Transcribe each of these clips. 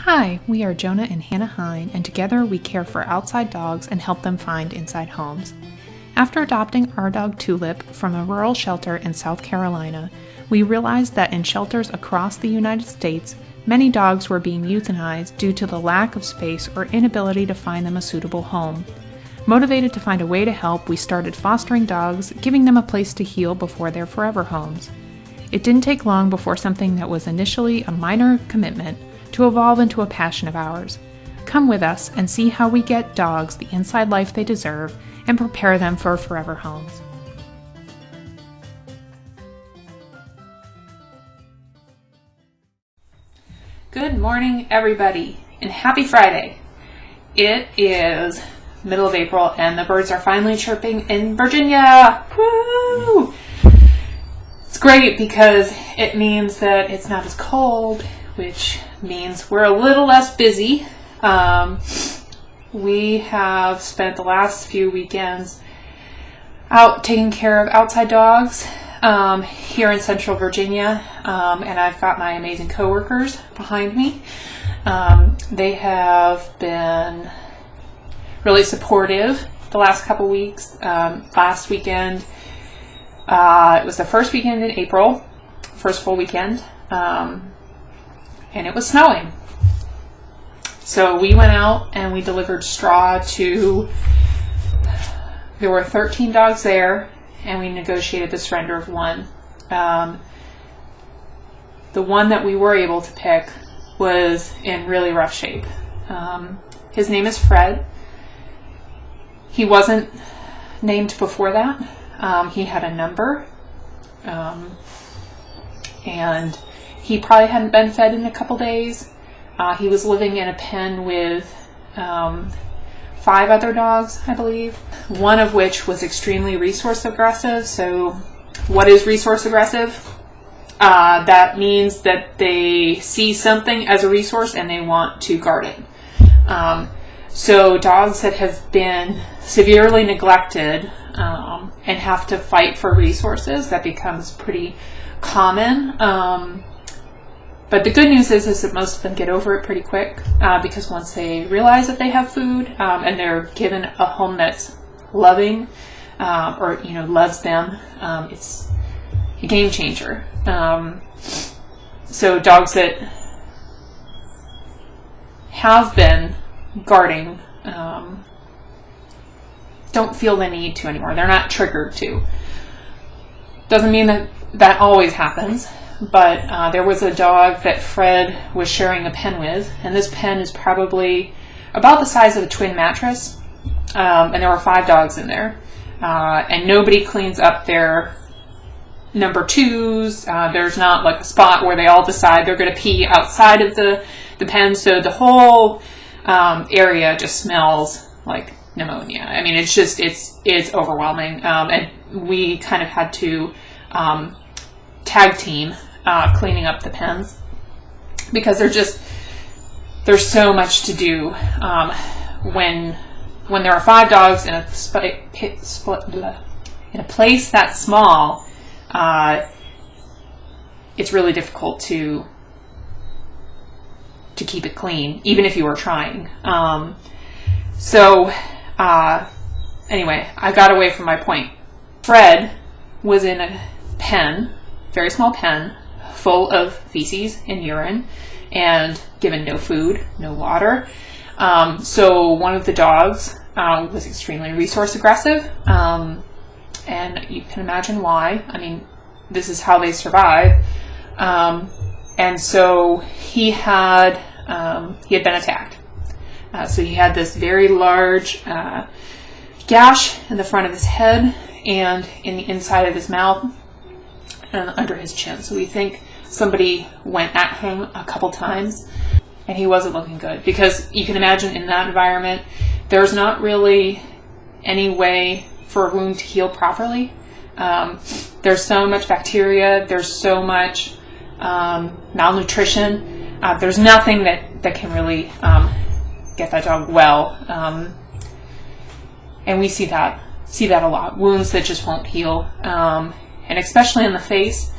Hi, we are Jonah and Hannah Hine, and together we care for outside dogs and help them find inside homes. After adopting our dog Tulip from a rural shelter in South Carolina, we realized that in shelters across the United States, many dogs were being euthanized due to the lack of space or inability to find them a suitable home. Motivated to find a way to help, we started fostering dogs, giving them a place to heal before their forever homes. It didn't take long before something that was initially a minor commitment to evolve into a passion of ours. Come with us and see how we get dogs the inside life they deserve and prepare them for forever homes. Good morning, everybody, and happy Friday. It is middle of April and the birds are finally chirping in Virginia. Woo! It's great because it means that it's not as cold, which means we're a little less busy. We have spent the last few weekends out taking care of outside dogs here in Central Virginia, and I've got my amazing coworkers behind me. They have been really supportive the last couple weeks. Last weekend, it was the first weekend in April, first full weekend, and it was snowing. So we went out and we delivered straw to, there were 13 dogs there, and we negotiated the surrender of one. The one that we were able to pick was in really rough shape. His name is Fred. He wasn't named before that. He had a number, and he probably hadn't been fed in a couple days. He was living in a pen with 5 other dogs, I believe, one of which was extremely resource aggressive. So what is resource aggressive? That means that they see something as a resource and they want to guard it. So dogs that have been severely neglected and have to fight for resources, that becomes pretty common. But the good news is that most of them get over it pretty quick because once they realize that they have food and they're given a home that's loving or loves them, it's a game changer. So dogs that have been guarding don't feel the need to anymore. They're not triggered to. Doesn't mean that always happens. But there was a dog that Fred was sharing a pen with, and this pen is probably about the size of a twin mattress, and there were 5 dogs in there, and nobody cleans up their number 2s. There's not like a spot where they all decide they're going to pee outside of the pen, so the whole area just smells like pneumonia. I mean, it's overwhelming, and we kind of had to tag team cleaning up the pens because there's so much to do when there are 5 dogs in a place that small. It's really difficult to keep it clean, even if you were trying. Anyway, I got away from my point. Fred was in a pen, very small pen, full of feces and urine, and given no food, no water. So one of the dogs was extremely resource aggressive, and you can imagine why. I mean, this is how they survive. And so he had been attacked. So he had this very large gash in the front of his head and in the inside of his mouth and under his chin. So we think somebody went at him a couple times and he wasn't looking good, because you can imagine in that environment there's not really any way for a wound to heal properly. There's so much bacteria, there's so much malnutrition, there's nothing that can really get that dog well, and we see that a lot, wounds that just won't heal, and especially in the face.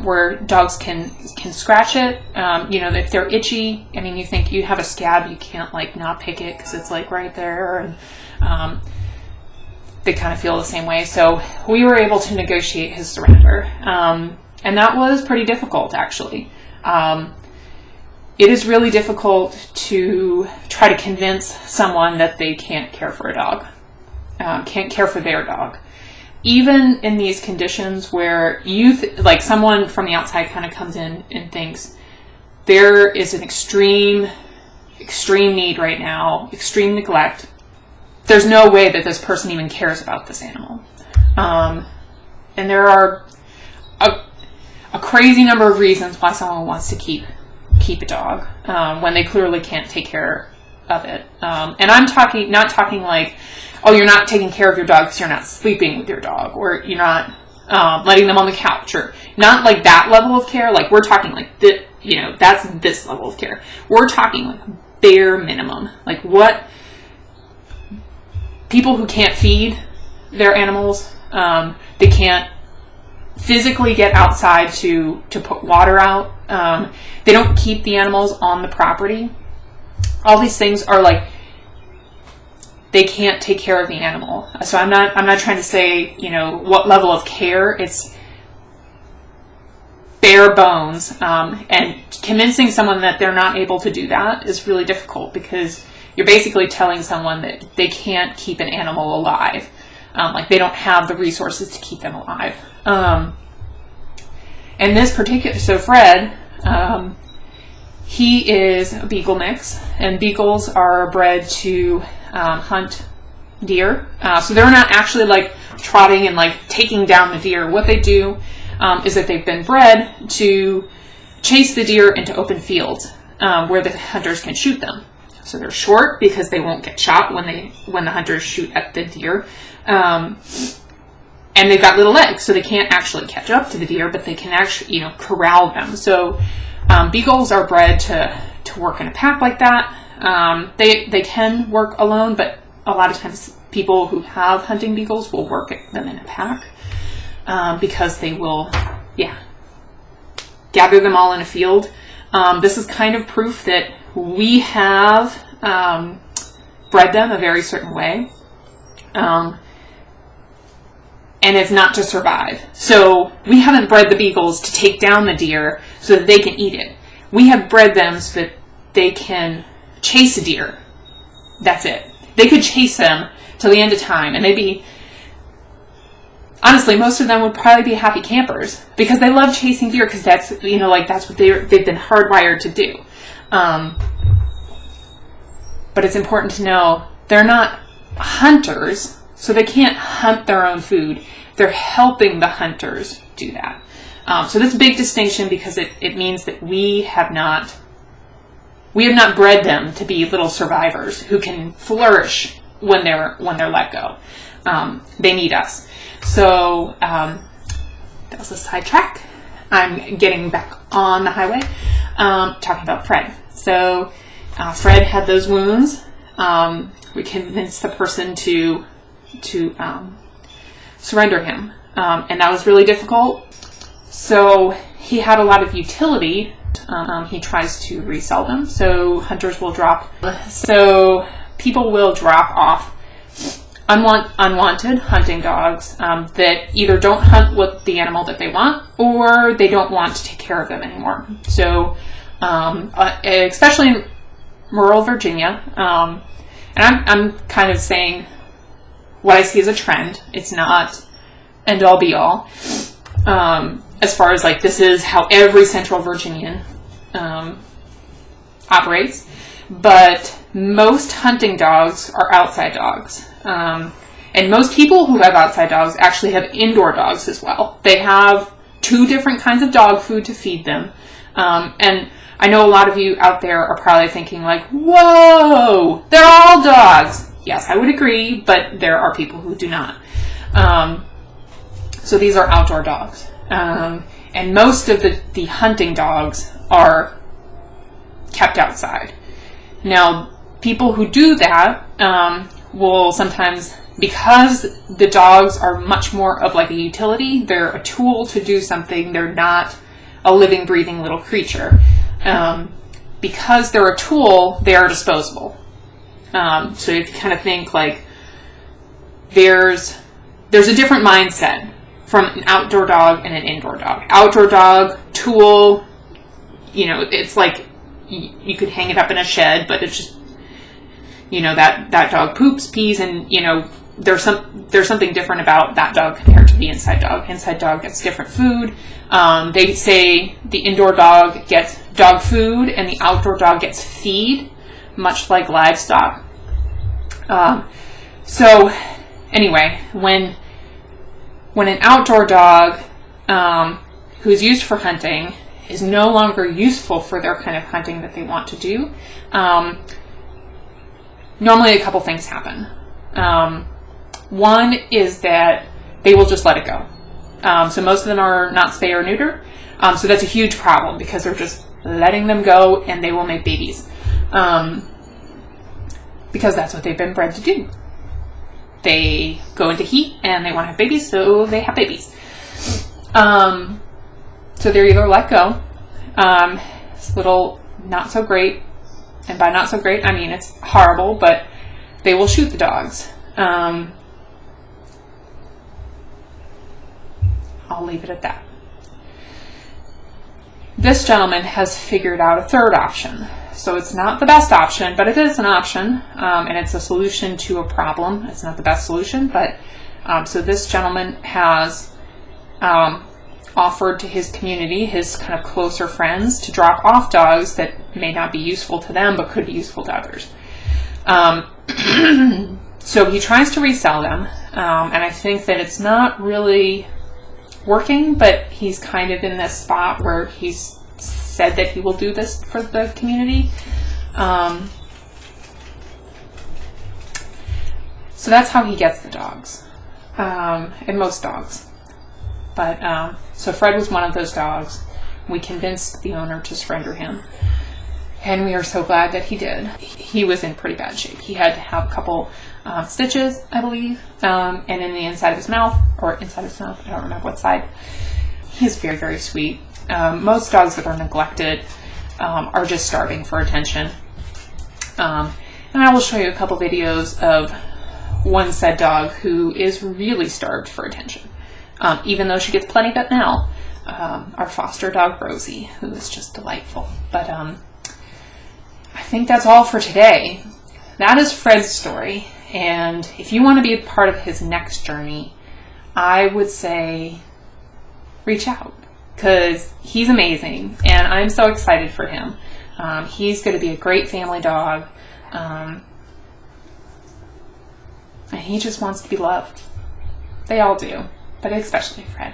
where dogs can scratch it. You know, if they're itchy, I mean, you think you have a scab, you can't like not pick it because it's like right there, and they kind of feel the same way. So we were able to negotiate his surrender, and that was pretty difficult, actually. It is really difficult to try to convince someone that they can't care for a dog, can't care for their dog. Even in these conditions where like someone from the outside kind of comes in and thinks there is an extreme need right now, extreme neglect, there's no way that this person even cares about this animal. And there are a crazy number of reasons why someone wants to keep a dog when they clearly can't take care of it. And I'm not talking like, oh, you're not taking care of your dog because you're not sleeping with your dog, or you're not letting them on the couch, or not like that level of care. Like we're talking like that's this level of care. We're talking like bare minimum, like what people who can't feed their animals, they can't physically get outside to put water out. They don't keep the animals on the property. All these things are like, they can't take care of the animal. So I'm not trying to say, you know, what level of care. It's bare bones. And convincing someone that they're not able to do that is really difficult, because you're basically telling someone that they can't keep an animal alive. Like they don't have the resources to keep them alive. And this particular, so Fred, he is a beagle mix, and beagles are bred to hunt deer. So they're not actually like trotting and like taking down the deer. What they do is that they've been bred to chase the deer into open fields where the hunters can shoot them. So they're short because they won't get shot when the hunters shoot at the deer. And they've got little legs, so they can't actually catch up to the deer, but they can actually, you know, corral them. So beagles are bred to work in a pack like that. They can work alone, but a lot of times people who have hunting beagles will work them in a pack because they will, gather them all in a field. This is kind of proof that we have bred them a very certain way. And it's not to survive. So we haven't bred the beagles to take down the deer so that they can eat it. We have bred them so that they can chase a deer. That's it. They could chase them till the end of time, and they'd be, honestly, most of them would probably be happy campers because they love chasing deer, because that's, you know, like that's what they've been hardwired to do. But it's important to know they're not hunters, so they can't hunt their own food. They're helping the hunters do that. So this big distinction, because it means that we have not bred them to be little survivors who can flourish when they're let go. They need us. So that was a sidetrack. I'm getting back on the highway, talking about Fred. So Fred had those wounds. We convinced the person to surrender him, and that was really difficult. So he had a lot of utility. He tries to resell them, so hunters will people will drop off unwanted hunting dogs that either don't hunt with the animal that they want, or they don't want to take care of them anymore. So especially in rural Virginia, and I'm kind of saying what I see as a trend. It's not end all be all. As far as like, this is how every Central Virginian operates, but most hunting dogs are outside dogs. And most people who have outside dogs actually have indoor dogs as well. They have 2 different kinds of dog food to feed them. And I know a lot of you out there are probably thinking like, whoa, they're all dogs. Yes, I would agree, but there are people who do not. So these are outdoor dogs. And most of the hunting dogs are kept outside. Now, people who do that will sometimes because the dogs are much more of like a utility, they're a tool to do something. They're not a living, breathing little creature. Because they're a tool, they are disposable. So if you kind of think like there's a different mindset from an outdoor dog and an indoor dog. Outdoor dog, tool, it's like you could hang it up in a shed, but it's just, that dog poops, pees, and, there's something different about that dog compared to the inside dog. Inside dog gets different food. They say the indoor dog gets dog food and the outdoor dog gets feed, much like livestock. So anyway, when an outdoor dog who's used for hunting is no longer useful for their kind of hunting that they want to do, normally a couple things happen. One is that they will just let it go. So most of them are not spay or neuter. So that's a huge problem because they're just letting them go and they will make babies. Because that's what they've been bred to do. They go into heat and they want to have babies, so they have babies. So they're either let go. It's a little not so great. And by not so great, I mean it's horrible, but they will shoot the dogs. I'll leave it at that. This gentleman has figured out a third option. So it's not the best option, but it is an option, and it's a solution to a problem. It's not the best solution, but so this gentleman has offered to his community, his kind of closer friends, to drop off dogs that may not be useful to them, but could be useful to others. So he tries to resell them, and I think that it's not really working, but he's kind of in this spot where he's said that he will do this for the community. So that's how he gets the dogs, and most dogs. But so Fred was one of those dogs. We convinced the owner to surrender him, and we are so glad that he did. He was in pretty bad shape. He had to have a couple stitches, I believe, and in the inside of his mouth, or inside of his mouth, I don't remember what side. He's very, very sweet. Most dogs that are neglected are just starving for attention. And I will show you a couple videos of one said dog who is really starved for attention, even though she gets plenty of it now. Our foster dog, Rosie, who is just delightful. But I think that's all for today. That is Fred's story. And if you want to be a part of his next journey, I would say reach out, because he's amazing and I'm so excited for him. He's going to be a great family dog, and he just wants to be loved. They all do, but especially Fred.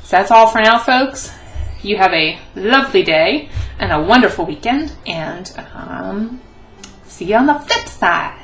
So that's all for now, folks. You have a lovely day and a wonderful weekend, and see you on the flip side.